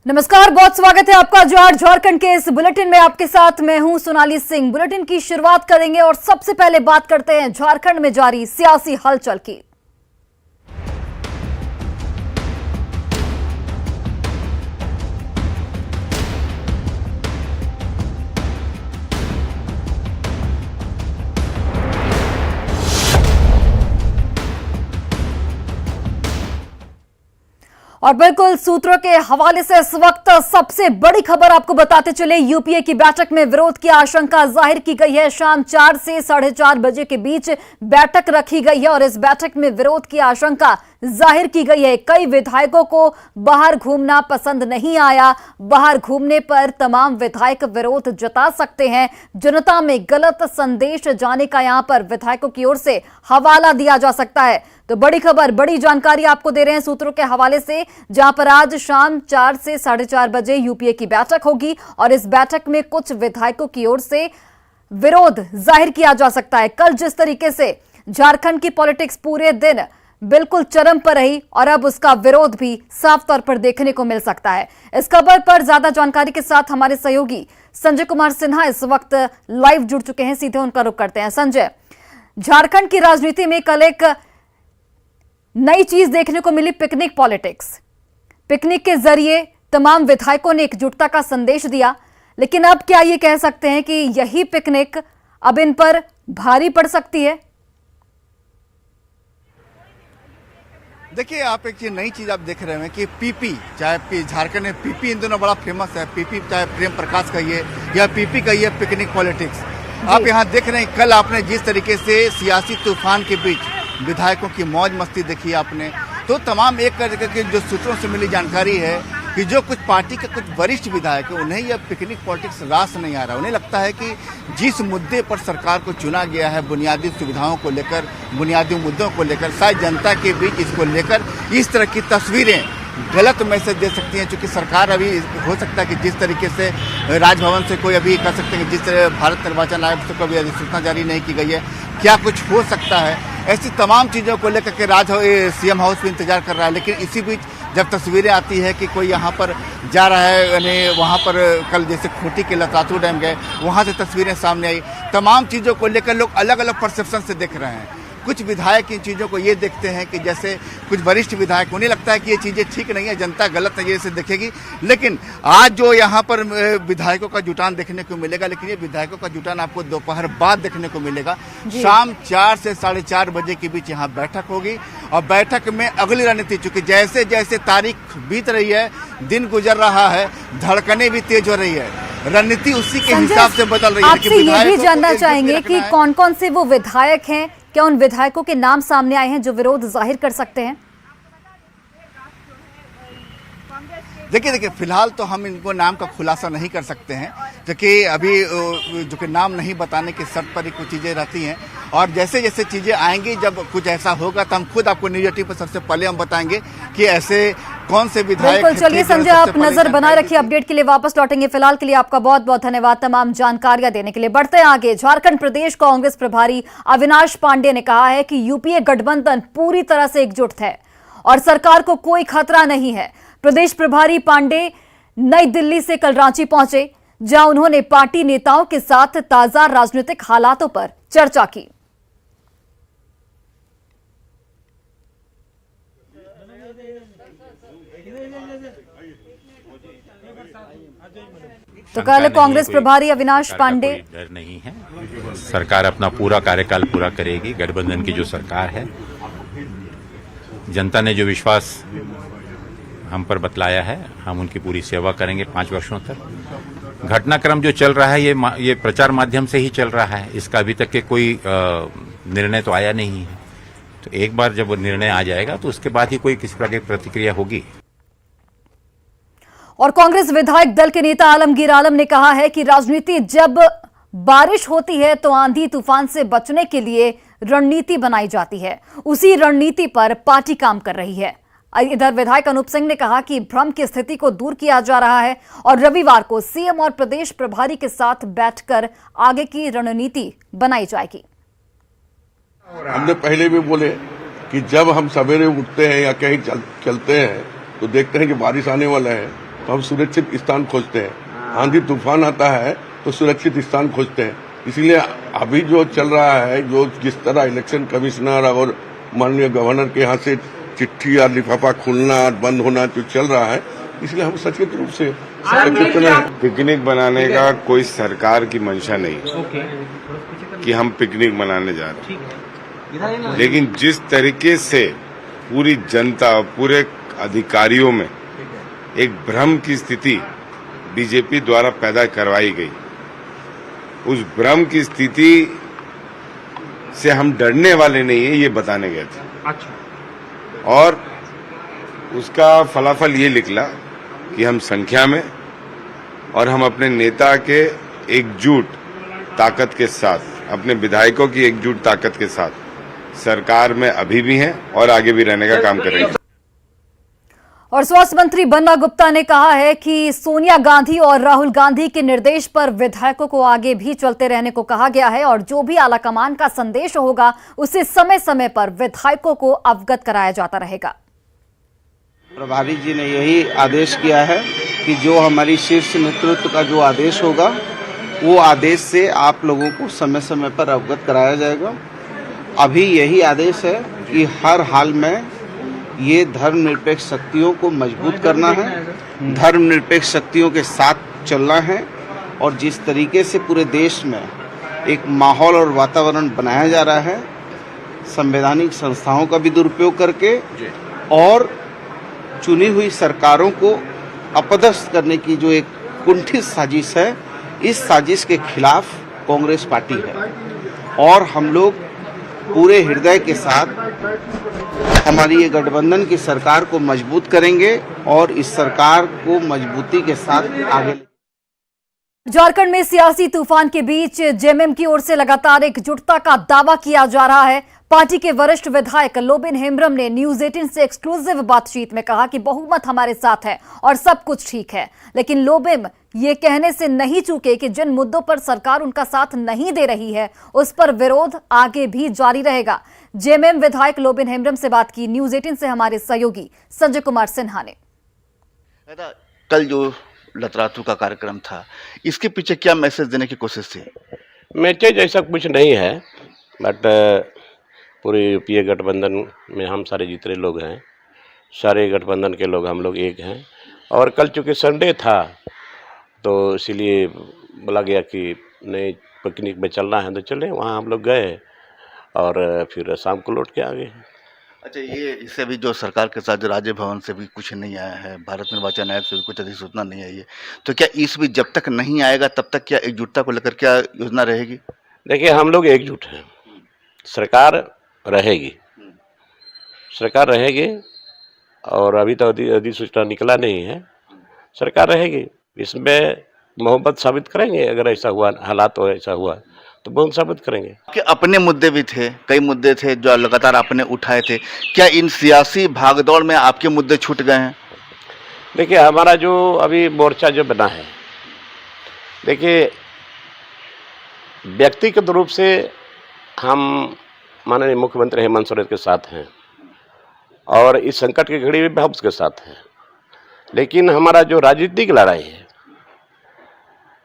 नमस्कार, बहुत स्वागत है आपका झारखंड के इस बुलेटिन में। आपके साथ मैं हूं सोनाली सिंह। बुलेटिन की शुरुआत करेंगे और सबसे पहले बात करते हैं झारखंड में जारी सियासी हलचल की। और बिल्कुल सूत्रों के हवाले से इस वक्त सबसे बड़ी खबर आपको बताते चले, यूपीए की बैठक में विरोध की आशंका जाहिर की गई है। शाम 4 से 4:30 बजे के बीच बैठक रखी गई है और इस बैठक में विरोध की आशंका जाहिर की गई है। कई विधायकों को बाहर घूमना पसंद नहीं आया। बाहर घूमने पर तमाम विधायक विरोध जता सकते हैं। जनता में गलत संदेश जाने का यहां पर विधायकों की ओर से हवाला दिया जा सकता है। तो बड़ी खबर, बड़ी जानकारी आपको दे रहे हैं सूत्रों के हवाले से, जहां पर आज शाम 4 से 4:30 बजे यूपीए की बैठक होगी और इस बैठक में कुछ विधायकों की ओर से विरोध जाहिर किया जा सकता है। कल जिस तरीके से झारखंड की पॉलिटिक्स पूरे दिन बिल्कुल चरम पर रही और अब उसका विरोध भी साफ तौर पर देखने को मिल सकता है। इस खबर पर ज्यादा जानकारी के साथ हमारे सहयोगी संजय कुमार सिन्हा इस वक्त लाइव जुड़ चुके हैं। सीधे उनका रुख करते हैं। संजय, झारखंड की राजनीति में कल एक नई चीज देखने को मिली, पिकनिक पॉलिटिक्स। पिकनिक के जरिए तमाम विधायकों ने एकजुटता का संदेश दिया, लेकिन अब क्या ये कह सकते हैं कि यही पिकनिक अब इन पर भारी पड़ सकती है? देखिए, आप एक नई चीज आप देख रहे हैं कि पीपी, चाहे झारखंड में पीपी इन दोनों बड़ा फेमस है। पीपी चाहे प्रेम प्रकाश कहिए या पीपी कहिए, पिकनिक पॉलिटिक्स। आप यहाँ देख रहे हैं, कल आपने जिस तरीके से सियासी तूफान के बीच विधायकों की मौज मस्ती देखी आपने, तो तमाम एक करके जो सूत्रों से मिली जानकारी है कि जो कुछ पार्टी के कुछ वरिष्ठ विधायक हैं, उन्हें यह पिकनिक पॉलिटिक्स रास नहीं आ रहा। उन्हें लगता है कि जिस मुद्दे पर सरकार को चुना गया है, बुनियादी सुविधाओं को लेकर, बुनियादी मुद्दों को लेकर, शायद जनता के बीच इसको लेकर इस तरह की तस्वीरें गलत मैसेज दे सकती हैं। चूंकि सरकार अभी हो सकता है कि जिस तरीके से राजभवन से कोई अभी कर सकते हैं, जिस तरह भारत निर्वाचन आयोग से कोई अधिसूचना जारी नहीं की गई है, क्या कुछ हो सकता है, ऐसी तमाम चीज़ों को लेकर के सीएम हाउस में इंतजार कर रहा है। लेकिन इसी बीच जब तस्वीरें आती है कि कोई यहाँ पर जा रहा है, यानी वहाँ पर कल जैसे खूंटी के लतातू डैम गए, वहाँ से तस्वीरें सामने आई। तमाम चीज़ों को लेकर लोग अलग अलग परसेप्शन से देख रहे हैं। कुछ विधायक इन चीज़ों को ये देखते हैं कि जैसे कुछ वरिष्ठ विधायक, उन्हें लगता है कि ये चीज़ें ठीक नहीं है, जनता गलत नजरिए से देखेगी। लेकिन आज जो यहाँ पर विधायकों का जुटान देखने को मिलेगा, लेकिन ये विधायकों का जुटान आपको दोपहर बाद देखने को मिलेगा। शाम 4 से 4:30 बजे के बीच यहाँ बैठक होगी और बैठक में अगली रणनीति, चूंकि जैसे जैसे तारीख बीत रही है, दिन गुजर रहा है, धड़कनें भी तेज हो रही है, रणनीति उसी के हिसाब से बदल रही है। आपसे ये भी जानना चाहेंगे कि कौन कौन से वो विधायक हैं, क्या उन विधायकों के नाम सामने आए हैं जो विरोध जाहिर कर सकते हैं? देखिए, फिलहाल तो हम इनको नाम का खुलासा नहीं कर सकते हैं, क्योंकि अभी जो कि नाम नहीं बताने की शर्त पर ही कुछ चीज़ें रहती हैं। और जैसे जैसे चीज़ें आएंगी, जब कुछ ऐसा होगा तो हम खुद आपको न्यूज पर सबसे पहले हम बताएंगे कि ऐसे कौन से विधायक। बिल्कुल, चलिए संजय, आप नजर बनाए रखिए, अपडेट के लिए वापस लौटेंगे। फिलहाल के लिए आपका बहुत बहुत धन्यवाद तमाम जानकारियां देने के लिए। बढ़ते हैं आगे। झारखंड प्रदेश कांग्रेस प्रभारी अविनाश पांडे ने कहा है कि यूपीए गठबंधन पूरी तरह से एकजुट है और सरकार को कोई खतरा नहीं है। प्रदेश प्रभारी पांडे नई दिल्ली से कल रांची पहुंचे, जहां उन्होंने पार्टी नेताओं के साथ ताजा राजनीतिक हालातों पर चर्चा की। तो कल कांग्रेस प्रभारी अविनाश पांडे, डर नहीं है, सरकार अपना पूरा कार्यकाल पूरा करेगी। गठबंधन की जो सरकार है, जनता ने जो विश्वास हम पर बतलाया है, हम उनकी पूरी सेवा करेंगे 5 वर्षों तक। घटनाक्रम जो चल रहा है ये प्रचार माध्यम से ही चल रहा है, इसका अभी तक के कोई निर्णय तो आया नहीं है। तो एक बार जब निर्णय आ जाएगा तो उसके बाद ही कोई किसी प्रकार की प्रतिक्रिया होगी। और कांग्रेस विधायक दल के नेता आलमगीर आलम ने कहा है कि राजनीति जब बारिश होती है तो आंधी तूफान से बचने के लिए रणनीति बनाई जाती है। उसी रणनीति पर पार्टी काम कर रही है। इधर विधायक अनूप सिंह ने कहा कि भ्रम की स्थिति को दूर किया जा रहा है और रविवार को सीएम और प्रदेश प्रभारी के साथ बैठकर आगे की रणनीति बनाई जाएगी। हमने पहले भी बोले कि जब हम सवेरे उठते हैं या कहीं चलते हैं तो देखते हैं कि बारिश आने वाला है, तो हम सुरक्षित स्थान खोजते हैं। आंधी तूफान आता है तो सुरक्षित स्थान खोजते हैं। इसलिए अभी जो चल रहा है, जो जिस तरह इलेक्शन कमिश्नर और माननीय गवर्नर के यहाँ से चिट्ठी या लिफाफा खुलना बंद होना जो चल रहा है, इसलिए हम सचेत रूप से पिकनिक बनाने का कोई सरकार की मंशा नहीं कि हम पिकनिक मनाने जा रहे हैं, लेकिन जिस तरीके से पूरी जनता, पूरे अधिकारियों में एक भ्रम की स्थिति बीजेपी द्वारा पैदा करवाई गई, उस भ्रम की स्थिति से हम डरने वाले नहीं है, ये बताने गए थे। अच्छा। और उसका फलाफल ये निकला कि हम संख्या में और हम अपने नेता के एकजुट ताकत के साथ, अपने विधायकों की एकजुट ताकत के साथ सरकार में अभी भी हैं और आगे भी रहने का काम करेंगे। और स्वास्थ्य मंत्री बन्ना गुप्ता ने कहा है कि सोनिया गांधी और राहुल गांधी के निर्देश पर विधायकों को आगे भी चलते रहने को कहा गया है और जो भी आलाकमान का संदेश होगा उसे समय समय पर विधायकों को अवगत कराया जाता रहेगा। प्रभारी जी ने यही आदेश किया है कि जो हमारी शीर्ष नेतृत्व का जो आदेश होगा वो आदेश से आप लोगों को समय समय पर अवगत कराया जाएगा। अभी यही आदेश है कि हर हाल में ये धर्मनिरपेक्ष शक्तियों को मजबूत करना है, धर्मनिरपेक्ष शक्तियों के साथ चलना है और जिस तरीके से पूरे देश में एक माहौल और वातावरण बनाया जा रहा है, संवैधानिक संस्थाओं का भी दुरुपयोग करके और चुनी हुई सरकारों को अपदस्थ करने की जो एक कुंठित साजिश है, इस साजिश के खिलाफ कांग्रेस पार्टी है और हम लोग पूरे हृदय के साथ हमारी ये गठबंधन की सरकार को मजबूत करेंगे और इस सरकार को मजबूती के साथ आगे। झारखंड में सियासी तूफान के बीच जेएमएम की ओर से लगातार एकजुटता का दावा किया जा रहा है। पार्टी के वरिष्ठ विधायक लोबिन हेम्ब्रम ने न्यूज 18 से एक्सक्लूसिव बातचीत में कहा कि बहुमत हमारे साथ है और सब कुछ ठीक है, लेकिन लोबिन ये कहने से नहीं चूके कि जिन मुद्दों पर सरकार उनका साथ नहीं दे रही है उस पर विरोध आगे भी जारी रहेगा। जेएमएम विधायक लोबिन हेम्ब्रम से बात की न्यूज 18 से हमारे सहयोगी संजय कुमार सिन्हा ने। कल जो लतरातू का कार्यक्रम था, इसके पीछे क्या मैसेज देने की कोशिश थी? मैसेज ऐसा कुछ नहीं है, बट पूरे यूपीए गठबंधन में हम सारे जितने लोग हैं, सारे गठबंधन के लोग हम लोग एक हैं। और कल चूँकि संडे था तो इसलिए बोला गया कि नहीं पिकनिक में चलना है तो चलें, वहाँ हम लोग गए और फिर शाम को लौट के आ गए। अच्छा, ये इससे भी जो सरकार के साथ जो राज्य भवन से भी कुछ नहीं आया है, भारत निर्वाचन आयोग से भी कुछ अधिसूचना नहीं आई है, तो क्या इस भी जब तक नहीं आएगा तब तक क्या एकजुटता को लेकर क्या योजना रहेगी? देखिए, हम लोग एकजुट हैं, सरकार रहेगी, सरकार रहेगी और अभी तो अधिसूचना निकला नहीं है, सरकार रहेगी। इसमें मोहब्बत साबित करेंगे, अगर ऐसा हुआ, हालात और ऐसा हुआ तो बहुत साबित करेंगे। कि अपने मुद्दे भी थे, कई मुद्दे थे जो लगातार आपने उठाए थे, क्या इन सियासी भागदौड़ में आपके मुद्दे छूट गए हैं? देखिए, हमारा जो अभी मोर्चा जो बना है, देखिए व्यक्तिगत रूप से हम माननीय मुख्यमंत्री हेमंत सोरेन के साथ हैं और इस संकट की घड़ी में भी हम उसके साथ हैं, लेकिन हमारा जो राजनीतिक लड़ाई है,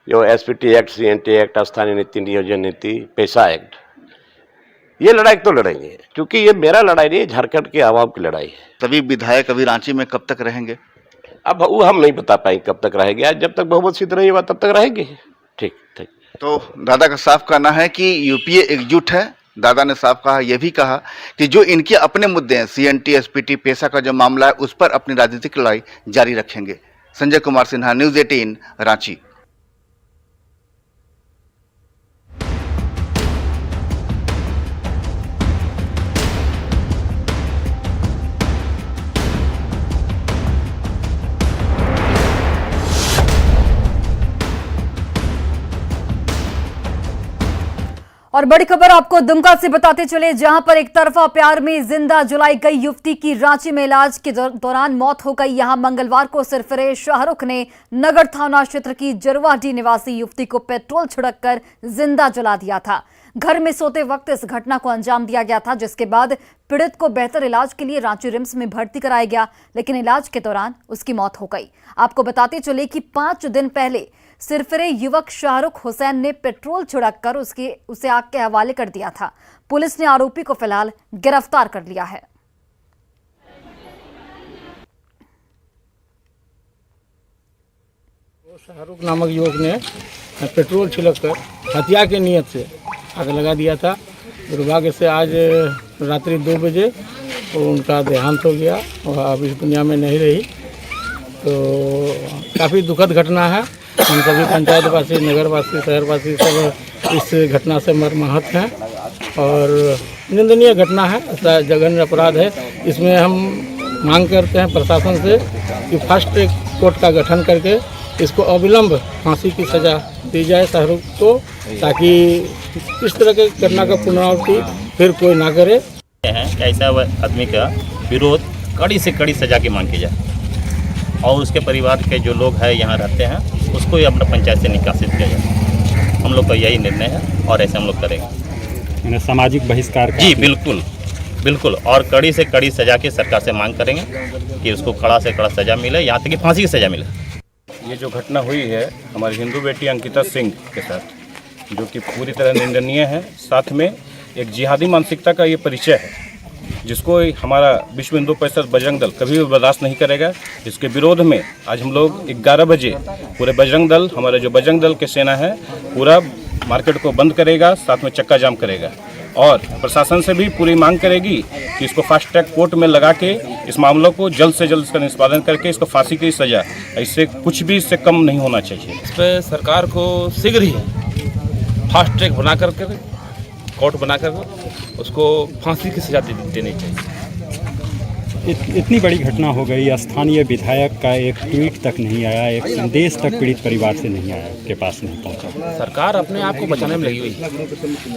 जो एसपीटी एक्ट, सीएनटी एक्ट, स्थानीय नीति, नियोजन नीति, पैसा एक्ट, ये लड़ाई तो लड़ेंगे, क्योंकि ये मेरा लड़ाई नहीं है, झारखंड के आवाम की लड़ाई है। सभी विधायक अभी रांची में कब तक रहेंगे? अब वो हम नहीं बता पाएंगे कब तक रहेंगे, आज जब तक बहुमत सिद्ध नहीं हुआ तब तक रहेंगे। ठीक ठीक। तो दादा का साफ कहना है कि यूपीए एकजुट है। दादा ने साफ कहा, यह भी कहा कि जो इनके अपने मुद्दे हैं, सीएनटी, एसपीटी, पैसा का जो मामला है, उस पर अपनी राजनीतिक लड़ाई जारी रखेंगे। संजय कुमार सिन्हा, न्यूज 18, रांची। और बड़ी खबर आपको दुमका से बताते चले, जहां पर एक तरफा प्यार में जिंदा जलाई गई युवती की रांची में इलाज के दौरान मौत हो गई। यहां मंगलवार को सरफराज शाहरुख ने नगर थाना क्षेत्र की जरवाडी निवासी युवती को पेट्रोल छिड़ककर जिंदा जला दिया था। घर में सोते वक्त इस घटना को अंजाम दिया गया था, जिसके बाद पीड़ित को बेहतर इलाज के लिए रांची रिम्स में भर्ती कराया गया, लेकिन इलाज के दौरान उसकी मौत हो गई। आपको बताते चले कि 5 दिन पहले सिरफिरे युवक शाहरुख हुसैन ने पेट्रोल छिड़ककर उसे आग के हवाले कर दिया था। पुलिस ने आरोपी को फिलहाल गिरफ्तार कर लिया है। शाहरुख नामक युवक ने पेट्रोल छिड़ककर हत्या की नीयत से आग लगा दिया था। दुर्भाग्य से आज रात्रि 2 बजे उनका देहांत हो गया और अब इस दुनिया में नहीं रही। तो काफ़ी दुखद घटना है। हम सभी पंचायतवासी, नगरवासी, शहरवासी सब इस घटना से मर्माहत हैं और निंदनीय घटना है। ऐसा जघन्य अपराध है। इसमें हम मांग करते हैं प्रशासन से कि फास्ट ट्रैक कोर्ट का गठन करके इसको अविलंब फांसी की सज़ा दी जाए शाहरुख को, ताकि इस तरह के घटना का पुनरावृत्ति फिर कोई ना करे। ऐसा आदमी का विरोध कड़ी से कड़ी सजा की मांग की जाए और उसके परिवार के जो लोग हैं यहाँ रहते हैं उसको ही अपना पंचायत से निकासित किया जाए। हम लोग का यही निर्णय है और ऐसे हम लोग करेंगे। सामाजिक बहिष्कार का जी बिल्कुल बिल्कुल, और कड़ी से कड़ी सजा की सरकार से मांग करेंगे कि उसको कड़ा से कड़ा सजा मिले, यहाँ तक कि फांसी की सजा मिले। ये जो घटना हुई है हमारी हिंदू बेटी अंकिता सिंह के साथ, जो कि पूरी तरह निंदनीय है, साथ में एक जिहादी मानसिकता का ये परिचय है, जिसको हमारा विश्व हिंदू परिषद बजरंग दल कभी भी बर्दाश्त नहीं करेगा। इसके विरोध में आज हम लोग 11 बजे पूरे बजरंग दल, हमारे जो बजरंग दल के सेना है, पूरा मार्केट को बंद करेगा, साथ में चक्का जाम करेगा और प्रशासन से भी पूरी मांग करेगी कि इसको फास्ट ट्रैक कोर्ट में लगा के इस मामलों को जल्द से जल्द इसका निष्पादन करके इसको फांसी की सजा, इससे कुछ भी इससे कम नहीं होना चाहिए। इस पर सरकार को शीघ्र ही फास्ट ट्रैक बना करके कोर्ट बना कर उसको फांसी की सजा देनी चाहिए। इतनी बड़ी घटना हो गई, स्थानीय विधायक का एक ट्वीट तक नहीं आया, एक संदेश तक पीड़ित परिवार से नहीं आया, के पास नहीं पहुंचा। सरकार अपने आप को बचाने में लगी हुई है।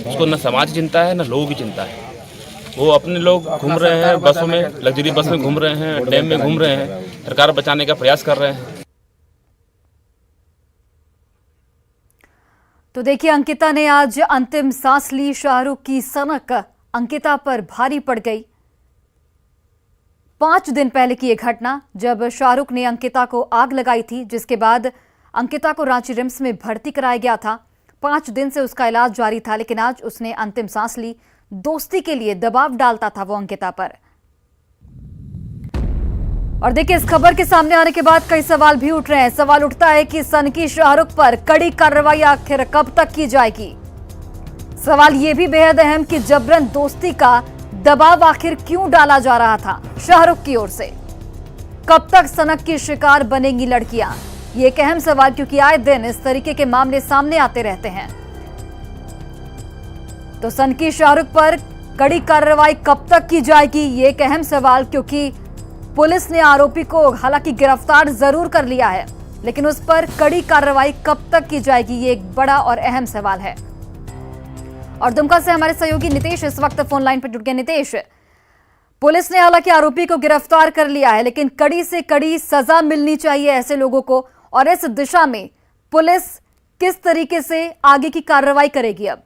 उसको न समाज की चिंता है न लोगों की चिंता है। वो अपने लोग घूम रहे हैं बसों में, लग्जरी बस में घूम रहे हैं, डैम में घूम रहे हैं, सरकार बचाने का प्रयास कर रहे हैं। तो देखिए, अंकिता ने आज अंतिम सांस ली। शाहरुख की सनक अंकिता पर भारी पड़ गई। 5 दिन पहले की यह घटना, जब शाहरुख ने अंकिता को आग लगाई थी, जिसके बाद अंकिता को रांची रिम्स में भर्ती कराया गया था। 5 दिन से उसका इलाज जारी था, लेकिन आज उसने अंतिम सांस ली। दोस्ती के लिए दबाव डालता था वो अंकिता पर। और देखिए, इस खबर के सामने आने के बाद कई सवाल भी उठ रहे हैं। सवाल उठता है कि सनकी शाहरुख पर कड़ी कार्रवाई आखिर कब तक की जाएगी। सवाल यह भी बेहद अहम कि जबरन दोस्ती का दबाव आखिर क्यों डाला जा रहा था शाहरुख की ओर से। कब तक सनक की शिकार बनेंगी लड़कियां, ये एक अहम सवाल, क्योंकि आए दिन इस तरीके के मामले सामने आते रहते हैं। तो सनकी शाहरुख पर कड़ी कार्रवाई कब तक की जाएगी, ये एक अहम सवाल, क्योंकि पुलिस ने आरोपी को हालांकि गिरफ्तार जरूर कर लिया है, लेकिन उस पर कड़ी कार्रवाई कब तक की जाएगी, ये एक बड़ा और अहम सवाल है। और दुमका से हमारे सहयोगी नितेश इस वक्त फोन लाइन पर जुड़ गए। नितेश, पुलिस ने हालांकि आरोपी को गिरफ्तार कर लिया है, लेकिन कड़ी से कड़ी सजा मिलनी चाहिए ऐसे लोगों को, और इस दिशा में पुलिस किस तरीके से आगे की कार्रवाई करेगी? अब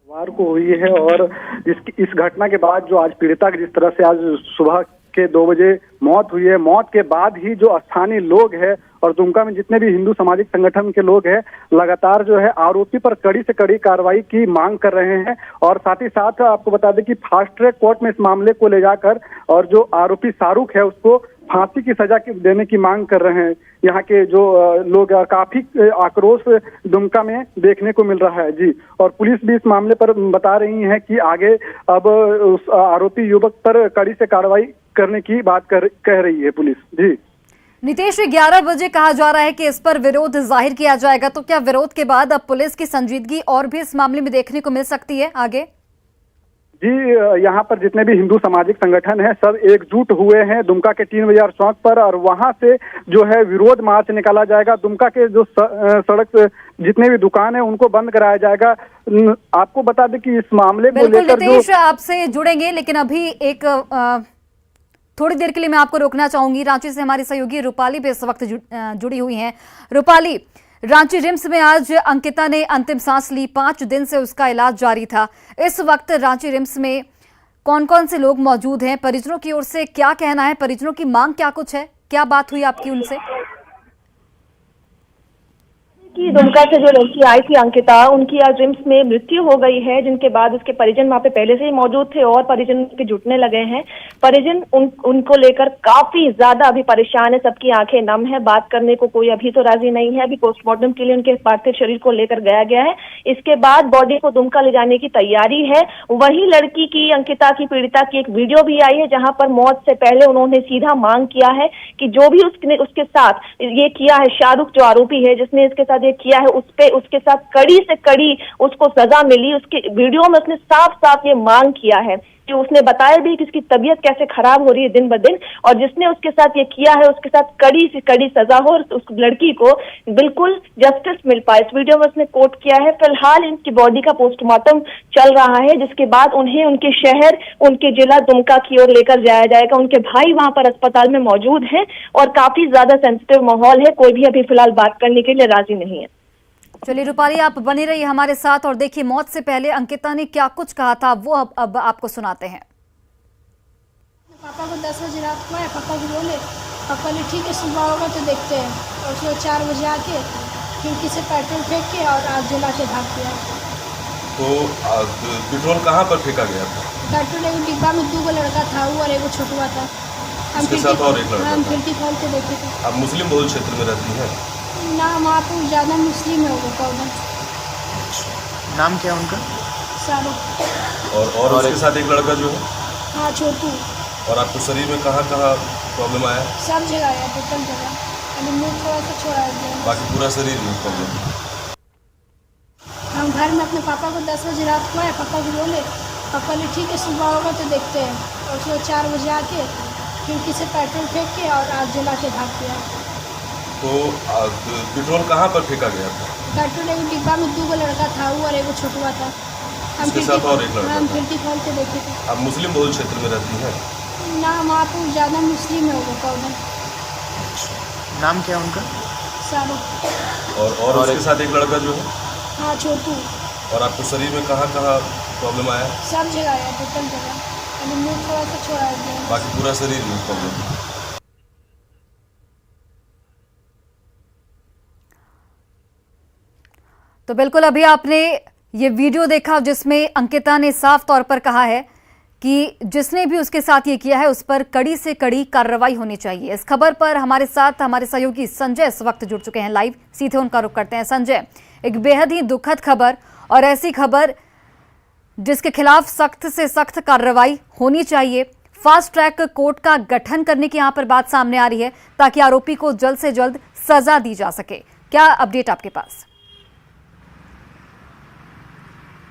वार को हुई है और इस घटना के बाद जो आज पीड़िता की जिस तरह से आज सुबह के 2 बजे मौत हुई है, मौत के बाद ही जो स्थानीय लोग हैं और दुमका में जितने भी हिंदू सामाजिक संगठन के लोग हैं, लगातार जो है आरोपी पर कड़ी से कड़ी कार्रवाई की मांग कर रहे हैं। और साथ ही साथ आपको बता दें कि फास्ट ट्रैक कोर्ट में इस मामले को ले जाकर और जो आरोपी शाहरुख है उसको फांसी की सजा देने की मांग कर रहे हैं। यहाँ के जो लोग, काफी आक्रोश दुमका में देखने को मिल रहा है जी। और पुलिस भी इस मामले पर बता रही है कि आगे अब उस आरोपी युवक पर कड़ी से कार्रवाई करने की बात कह रही है पुलिस जी। नितेश, 11 बजे कहा जा रहा है कि इस पर विरोध जाहिर किया जाएगा, तो क्या विरोध के बाद अब पुलिस की संजीदगी और भी इस मामले में देखने को मिल सकती है आगे? जी, यहाँ पर जितने भी हिंदू सामाजिक संगठन हैं सब एकजुट हुए हैं दुमका के 3 बाजार चौक पर, और वहां से जो है विरोध मार्च निकाला जाएगा। दुमका के जो सड़क जितने भी दुकान है उनको बंद कराया जाएगा। आपको बता दें कि इस मामले को लेकर नितेश आपसे जुड़ेंगे, लेकिन अभी एक थोड़ी देर के लिए मैं आपको रोकना चाहूंगी। रांची से हमारी सहयोगी रूपाली भी इस वक्त जुड़ी हुई हैं। रूपाली, रांची रिम्स में आज अंकिता ने अंतिम सांस ली। 5 दिन से उसका इलाज जारी था। इस वक्त रांची रिम्स में कौन कौन से लोग मौजूद हैं, परिजनों की ओर से क्या कहना है, परिजनों की मांग क्या कुछ है, क्या बात हुई आपकी उनसे? कि दुमका से जो लड़की आई थी अंकिता, उनकी आज रिम्स में मृत्यु हो गई है, जिनके बाद उसके परिजन वहां पे पहले से ही मौजूद थे और परिजन के जुटने लगे हैं। परिजन उनको लेकर काफी ज्यादा अभी परेशान है, सबकी आंखें नम है, बात करने को कोई अभी तो राजी नहीं है। अभी पोस्टमार्टम के लिए उनके पार्थिव शरीर को लेकर गया गया है, इसके बाद बॉडी को दुमका ले जाने की तैयारी है। वही लड़की की, अंकिता की, पीड़िता की एक वीडियो भी आई है, जहां पर मौत से पहले उन्होंने सीधा मांग किया है कि जो भी उसके साथ ये किया है, शाहरुख जो आरोपी है जिसने इसके साथ किया है, उसके साथ कड़ी से कड़ी उसको सजा मिली। उसके वीडियो में उसने साफ साफ ये मांग किया है कि उसने बताया भी कि उसकी तबीयत कैसे खराब हो रही है दिन ब दिन, और जिसने उसके साथ ये किया है उसके साथ कड़ी से कड़ी सजा हो और उस लड़की को बिल्कुल जस्टिस मिल पाए। इस वीडियो में उसने कोट किया है। फिलहाल इनकी बॉडी का पोस्टमार्टम चल रहा है, जिसके बाद उन्हें उनके शहर, उनके जिला दुमका की ओर लेकर जाया जाएगा। उनके भाई वहां पर अस्पताल में मौजूद है और काफी ज्यादा सेंसिटिव माहौल है, कोई भी अभी फिलहाल बात करने के लिए राजी नहीं है। चलिए रूपाली, आप बने रहिए हमारे साथ और देखिए मौत से पहले अंकिता ने क्या कुछ कहा था, वो अब आपको सुनाते हैं। पापा को 10 बजे रात को आया, पापा को बोले, पापा ने ठीक है सुबह होगा तो देखते हैं, और सुबह 4 बजे आके खिड़की से पेट्रोल फेंक के और आग जला के भाग गया। तो पेट्रोल कहाँ पर फेंका गया था? पेट्रोल एक डिब्बा में 2 लड़का था, वो और एक छोटुआ था। उसके साथ और एक लड़का हम था। खिड़की खोल के देखे थे। आप मुस्लिम बहुल क्षेत्र में रहती हैं? ना, वहाँ पे ज़्यादा मुस्लिम है वो कौन। नाम क्या है उनका? शाहरुख। और उसके साथ एक लड़का जो है? हाँ, छोटू। और आपको शरीर में कहाँ कहाँ प्रॉब्लम आया? सब जगह आया, टोटल जगह, अभी मुँह थोड़ा सा छोड़ा गया, बाकी पूरा शरीर में प्रॉब्लम? हम घर में अपने पापा को 10 बजे रात को आया, पापा को बोले, पापा ने ठीक है सुबह होगा तो देखते हैं, और सुबह 4 बजे आके खिड़की से पेट्रोल फेंक के और आग जला के भाग गया। तो पेट्रोल कहाँ पर फेंका गया था? पेट्रोल एक डिब्बा में 2 लड़का था, वो और एक छोटुआ था। हम उसके साथ और एक लड़का हम था। खिड़की खोल के देखे थे। आप मुस्लिम बहुल क्षेत्र में रहती हैं? ना, वहाँ पे ज़्यादा मुस्लिम है वो कौन। नाम क्या है उनका? शाहरुख। और उसके साथ एक लड़का जो है? हाँ, छोटू। और आपको शरीर में कहाँ कहाँ प्रॉब्लम आया? सब जगह आया, टोटल जगह, अभी मुँह थोड़ा सा छोड़ा गया, बाकी पूरा शरीर में प्रॉब्लम? तो बिल्कुल अभी आपने ये वीडियो देखा जिसमें अंकिता ने साफ तौर पर कहा है कि जिसने भी उसके साथ ये किया है उस पर कड़ी से कड़ी कार्रवाई होनी चाहिए। इस खबर पर हमारे साथ हमारे सहयोगी संजय इस वक्त जुड़ चुके हैं लाइव, सीधे उनका रुख करते हैं। संजय, एक बेहद ही दुखद खबर और ऐसी खबर जिसके खिलाफ सख्त से सख्त कार्रवाई होनी चाहिए। फास्ट ट्रैक कोर्ट का गठन करने की यहाँ पर बात सामने आ रही है ताकि आरोपी को जल्द से जल्द सजा दी जा सके। क्या अपडेट आपके पास?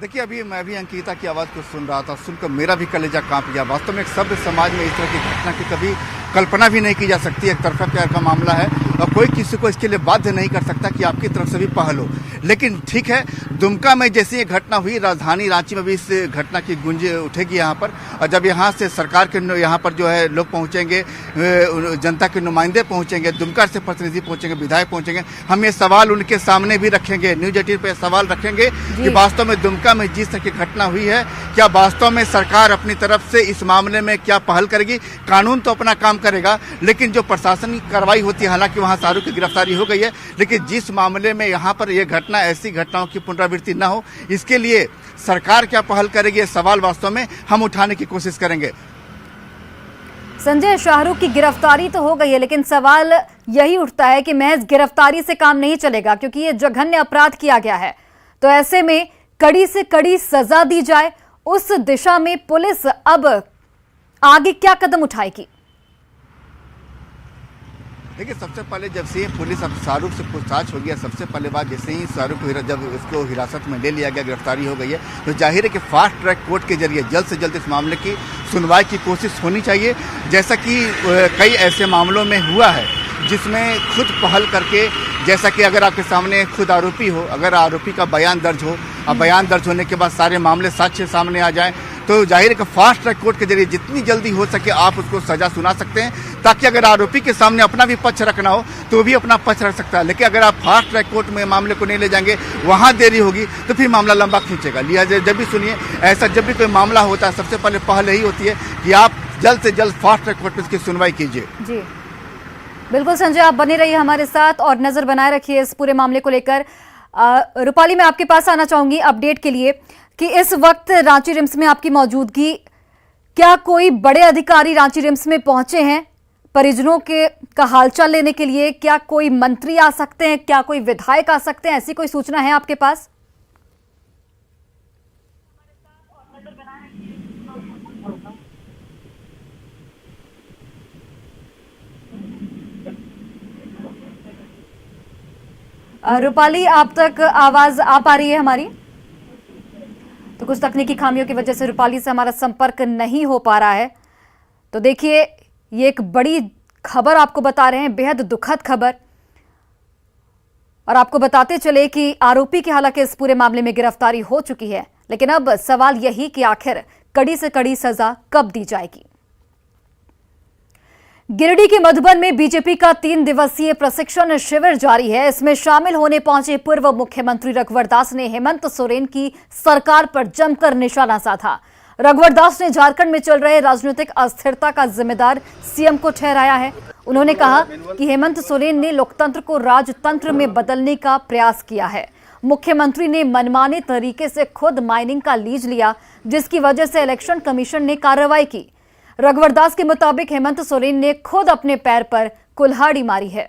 देखिए, अभी मैं भी अंकिता की आवाज़ को सुन रहा था, सुनकर मेरा भी कलेजा कांप गया। वास्तव में एक सभ्य समाज में इस तरह की घटना की कभी कल्पना भी नहीं की जा सकती। एक तरफा प्यार का मामला है और कोई किसी को इसके लिए बाध्य नहीं कर सकता कि आपकी तरफ से भी पहल हो। लेकिन ठीक है, दुमका में जैसे ये घटना हुई, राजधानी रांची में भी इस घटना की गूंज उठेगी यहाँ पर। और जब यहाँ से सरकार के यहाँ पर जो है लोग पहुँचेंगे, जनता के नुमाइंदे पहुँचेंगे, दुमका से प्रतिनिधि पहुँचेंगे, विधायक पहुँचेंगे, हम ये सवाल उनके सामने भी रखेंगे, न्यूज 18 पे सवाल रखेंगे कि वास्तव में दुमका में जिस तरह की घटना हुई है, क्या वास्तव में सरकार अपनी तरफ से इस मामले में क्या पहल करेगी। कानून तो अपना काम करेगा, लेकिन जो प्रशासनिक कार्रवाई होती है, हालांकि वहां शाहरुख की गिरफ्तारी हो गई है, लेकिन जिस मामले में यहां पर यह घटना, ऐसी घटनाओं की पुनरावृत्ति न हो, इसके लिए सरकार क्या पहल करेगी, ये सवाल वास्तव में हम उठाने की कोशिश करेंगे। संजय, शाहरुख की गिरफ्तारी तो हो गई है, लेकिन सवाल यही उठता है कि महज गिरफ्तारी से काम नहीं चलेगा, क्योंकि ये जघन्य अपराध किया गया है। तो ऐसे में कड़ी से कड़ी सजा दी जाए, उस दिशा में पुलिस अब आगे क्या कदम उठाएगी? देखिए, सबसे पहले जब से पुलिस अब शाहरुख से पूछताछ हो गया, सबसे पहले बात जैसे ही शाहरुख को जब उसको हिरासत में ले लिया गया, गिरफ्तारी हो गई है, तो जाहिर है कि फास्ट ट्रैक कोर्ट के जरिए जल्द से जल्द इस मामले की सुनवाई की कोशिश होनी चाहिए। जैसा कि कई ऐसे मामलों में हुआ है जिसमें खुद पहल करके, जैसा कि अगर आपके सामने खुद आरोपी हो, अगर आरोपी का बयान दर्ज हो और बयान दर्ज होने के बाद सारे मामले साक्ष्य सामने आ जाएं, तो जाहिर है कि फास्ट ट्रैक कोर्ट के जरिए जितनी जल्दी हो सके आप उसको सजा सुना सकते हैं, ताकि अगर आरोपी के सामने अपना भी पक्ष रखना हो तो भी अपना पक्ष रख सकता है। लेकिन अगर आप फास्ट ट्रैक कोर्ट में मामले को नहीं ले जाएंगे, वहां देरी होगी तो फिर मामला लंबा खींचेगा। लिहाजा जब भी सुनिए, ऐसा जब भी कोई मामला होता है सबसे पहले ही होती है कि आप जल्द से जल्द फास्ट ट्रैक कोर्ट में इसकी सुनवाई कीजिए। जी बिल्कुल संजय, आप बने रहिए हमारे साथ और नजर बनाए रखिए इस पूरे मामले को लेकर। रूपाली, मैं आपके पास आना चाहूंगी अपडेट के लिए कि इस वक्त रांची रिम्स में आपकी मौजूदगी, क्या कोई बड़े अधिकारी रांची रिम्स में पहुंचे हैं परिजनों के का हालचाल लेने के लिए? क्या कोई मंत्री आ सकते हैं, क्या कोई विधायक आ सकते हैं, ऐसी कोई सूचना है आपके पास? रूपाली, आप तक आवाज आ पा रही है हमारी? तो कुछ तकनीकी खामियों की वजह से रूपाली से हमारा संपर्क नहीं हो पा रहा है। तो देखिए, ये एक बड़ी खबर आपको बता रहे हैं, बेहद दुखद खबर, और आपको बताते चले कि आरोपी की हालांकि इस पूरे मामले में गिरफ्तारी हो चुकी है, लेकिन अब सवाल यही कि आखिर कड़ी से कड़ी सजा कब दी जाएगी। गिरिडीह के मधुबन में बीजेपी का 3 दिवसीय प्रशिक्षण शिविर जारी है। इसमें शामिल होने पहुंचे पूर्व मुख्यमंत्री रघुवर दास ने हेमंत सोरेन की सरकार पर जमकर निशाना साधा। रघुवर दास ने झारखंड में चल रहे राजनीतिक अस्थिरता का जिम्मेदार सीएम को ठहराया है। उन्होंने कहा कि हेमंत सोरेन ने लोकतंत्र को राजतंत्र में बदलने का प्रयास किया है। मुख्यमंत्री ने मनमाने तरीके से खुद माइनिंग का लीज लिया, जिसकी वजह से इलेक्शन कमीशन ने कार्रवाई की। रघुवर दास के मुताबिक हेमंत सोरेन ने खुद अपने पैर पर कुल्हाड़ी मारी है।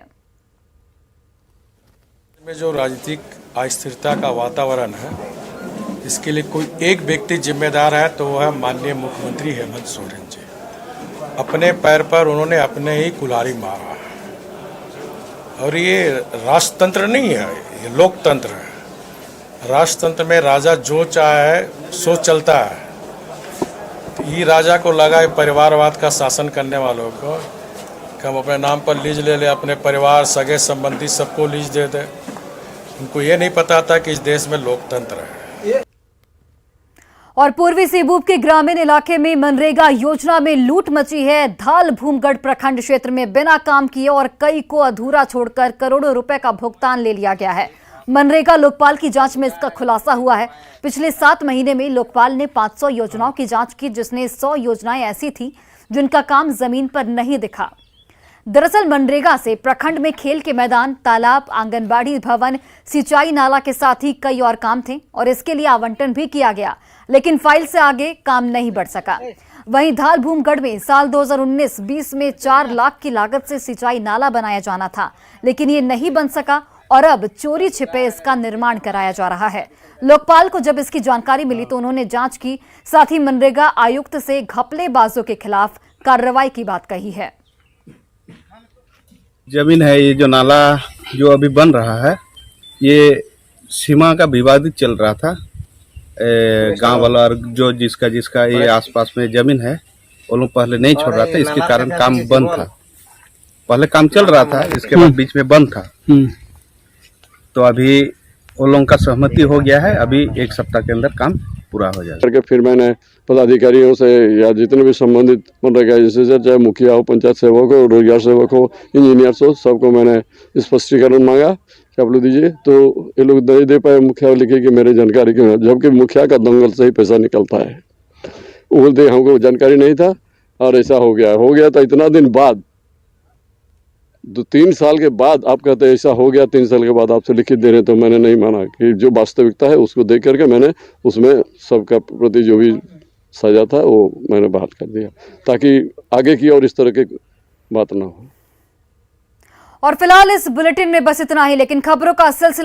में जो राजनीतिक अस्थिरता का वातावरण है, इसके लिए कोई एक व्यक्ति जिम्मेदार है तो वह है माननीय मुख्यमंत्री हेमंत सोरेन जी। अपने पैर पर उन्होंने अपने ही कुल्हाड़ी मारा है। और ये राजतंत्र नहीं है, ये लोकतंत्र है। राजतंत्र में राजा जो चाहे सो चलता है। ये राजा को लगा है परिवारवाद का शासन करने वालों को कि हम अपने नाम पर लीज ले ले, अपने परिवार सगे संबंधी सबको लीज दे दे। उनको ये नहीं पता था कि इस देश में लोकतंत्र है। और पूर्वी सिंहभूम के ग्रामीण इलाके में मनरेगा योजना में लूट मची है। धाल भूमगढ़ प्रखंड क्षेत्र में बिना काम किए और कई को अधूरा छोड़कर करोड़ों रुपए का भुगतान ले लिया गया है। मनरेगा लोकपाल की जांच में इसका खुलासा हुआ है। पिछले 7 महीने में लोकपाल ने 500 योजनाओं की जांच की, जिसमें 100 योजनाएं ऐसी थी जिनका काम जमीन पर नहीं दिखा। दरअसल मनरेगा से प्रखंड में खेल के मैदान, तालाब, आंगनबाड़ी भवन, सिंचाई नाला के साथ ही कई और काम थे और इसके लिए आवंटन भी किया गया, लेकिन फाइल से आगे काम नहीं बढ़ सका। वहीं धाल भूमगढ़ में साल 2019-20 में 4 लाख की लागत से सिंचाई नाला बनाया जाना था, लेकिन ये नहीं बन सका और अब चोरी छिपे इसका निर्माण कराया जा रहा है। लोकपाल को जब इसकी जानकारी मिली तो उन्होंने जांच की, साथ ही मनरेगा आयुक्त से घपलेबाजों के खिलाफ कार्रवाई की बात कही है। जमीन है, ये जो नाला जो अभी बन रहा है, ये सीमा का विवादित चल रहा था। गांव वाला और जो जिसका ये आसपास में जमीन है, वो लोग पहले नहीं छोड़ रहा था, इसके कारण काम बंद था। पहले काम चल रहा था, इसके बाद बीच में बंद था। तो अभी उन लोगों का सहमति हो गया है, अभी 1 सप्ताह के अंदर काम पूरा हो जाएगा। करके फिर मैंने पदाधिकारियों से या जितने भी संबंधित मनरेगा एजेंसी से, चाहे मुखिया हो, पंचायत सेवक हो, रोजगार सेवक हो, इंजीनियर्स हो, सबको मैंने स्पष्टीकरण मांगा कि आप लोग दीजिए। तो ये लोग नहीं दे पाए। मुखिया लिखे कि मेरे जानकारी के, जबकि मुखिया का दंगल से ही पैसा निकलता है। वो बोलते हमको जानकारी नहीं था और ऐसा हो गया तो इतना दिन बाद, 3 साल के बाद आप कहते हैं ऐसा हो गया, 3 साल के बाद आपसे लिखित दे रहे हैं। तो मैंने नहीं माना कि जो वास्तविकता है उसको देख करके मैंने उसमें सबका प्रति जो भी सजा था वो मैंने बहाल कर दिया, ताकि आगे की और इस तरह की बात ना हो। और फिलहाल इस बुलेटिन में बस इतना ही, लेकिन खबरों का सिलसिला